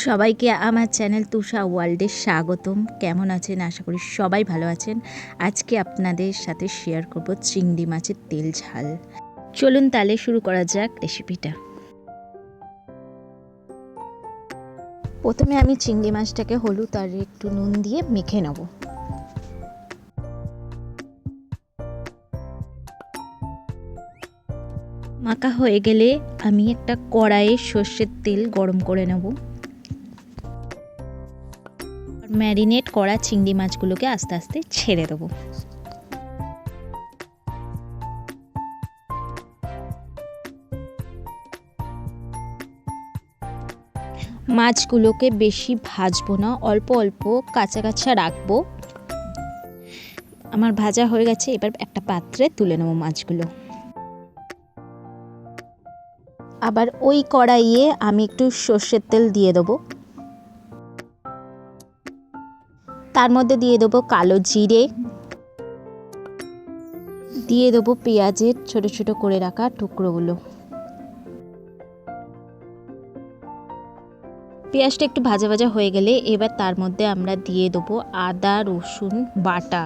সবাইকে আমার চ্যানেল তুষা ওয়ার্ল্ডে স্বাগতম। কেমন আছেন? আশা করি সবাই ভালো আছেন। আজকে আপনাদের সাথে শেয়ার করব চিংড়ি মাছের তেল ঝাল। চলুন তাহলে শুরু করা যাক রেসিপিটা। প্রথমে আমি চিংড়ি মাছটাকে হলুদ আর একটু নুন দিয়ে মেখে নেব। মাখা হয়ে গেলে আমি একটা কড়াইয়ে সর্ষের তেল গরম করে নেব। ম্যারিনেট করা চিংড়ি মাছগুলোকে আস্তে আস্তে ছেড়ে দেবো। মাছগুলোকে বেশি ভাজবো না, অল্প অল্প কাঁচা কাঁচা রাখবো। আমার ভাজা হয়ে গেছে, এবার একটা পাত্রে তুলে নেবো মাছগুলো। আবার ওই কড়াইয়ে আমি একটু সর্ষের তেল দিয়ে দেবো। তার মধ্যে দিয়ে দেবো কালো জিরে, দিয়ে দেবো পেঁয়াজের ছোট ছোট করে রাখা টুকরোগুলো। পেঁয়াজটা একটু ভাজা ভাজা হয়ে গেলে এবার তার মধ্যে আমরা দিয়ে দেবো আদা রসুন বাটা।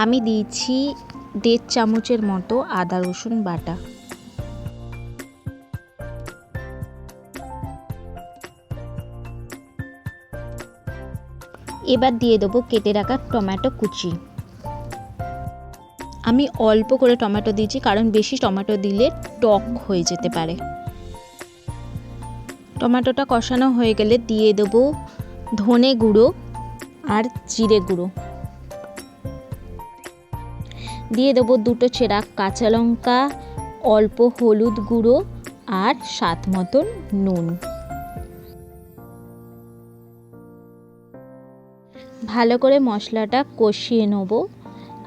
আমি দিয়েছি 1.5 চামচের মতো আদা রসুন বাটা। এবার দিয়ে দেবো কেটে রাখা টমেটো কুচি। আমি অল্প করে টমেটো দিয়েছি, কারণ বেশি টমেটো দিলে টক হয়ে যেতে পারে। টমেটোটা কষানো হয়ে গেলে দিয়ে দেবো ধনে গুঁড়ো আর জিরে গুঁড়ো। দিয়ে দেবো 2 চেরা কাঁচা লঙ্কা, অল্প হলুদ গুঁড়ো আর স্বাদ মতন নুন। ভালো করে মশলাটা কষিয়ে নেব।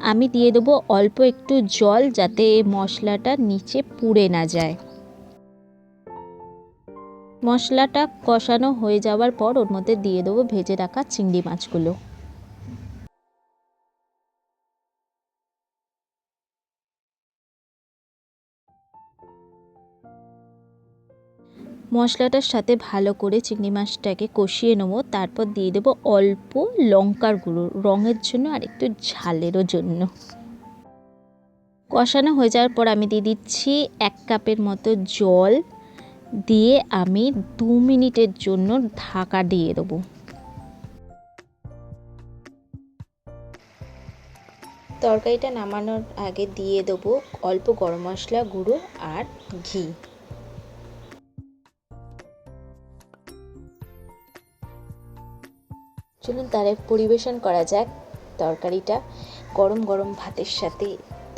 আমি দিয়ে দেবো অল্প একটু জল, যাতে মশলাটা নিচে পুড়ে না যায়। মশলাটা কষানো হয়ে যাওয়ার পর ওর মধ্যে দিয়ে দেবো ভেজে রাখা চিংড়ি মাছগুলো। মশলাটার সাথে ভালো করে চিংড়ি মাছটাকে কষিয়ে নেবো। তারপর দিয়ে দেবো অল্প লঙ্কার গুঁড়ো, রঙের জন্য আর একটু ঝালেরও জন্য। কষানো হয়ে যাওয়ার পর আমি দিয়ে দিচ্ছি 1 কাপের মতো জল, দিয়ে আমি 2 মিনিটের জন্য ঢাকা দিয়ে দেবো। তরকারিটা নামানোর আগে দিয়ে দেবো অল্প গরম মশলা গুঁড়ো আর ঘি। চলুন তাহলে পরিবেশন করা যাক তরকারিটা। গরম গরম ভাতের সাথে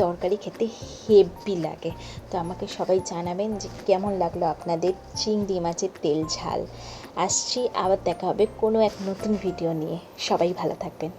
তরকারি খেতে হেভি লাগে। তো আমাকে সবাই জানাবেন যে কেমন লাগলো আপনাদের চিংড়ি মাছের তেল ঝাল। আসছি, আবার দেখা হবে কোনো এক নতুন ভিডিও নিয়ে। সবাই ভালো থাকবেন।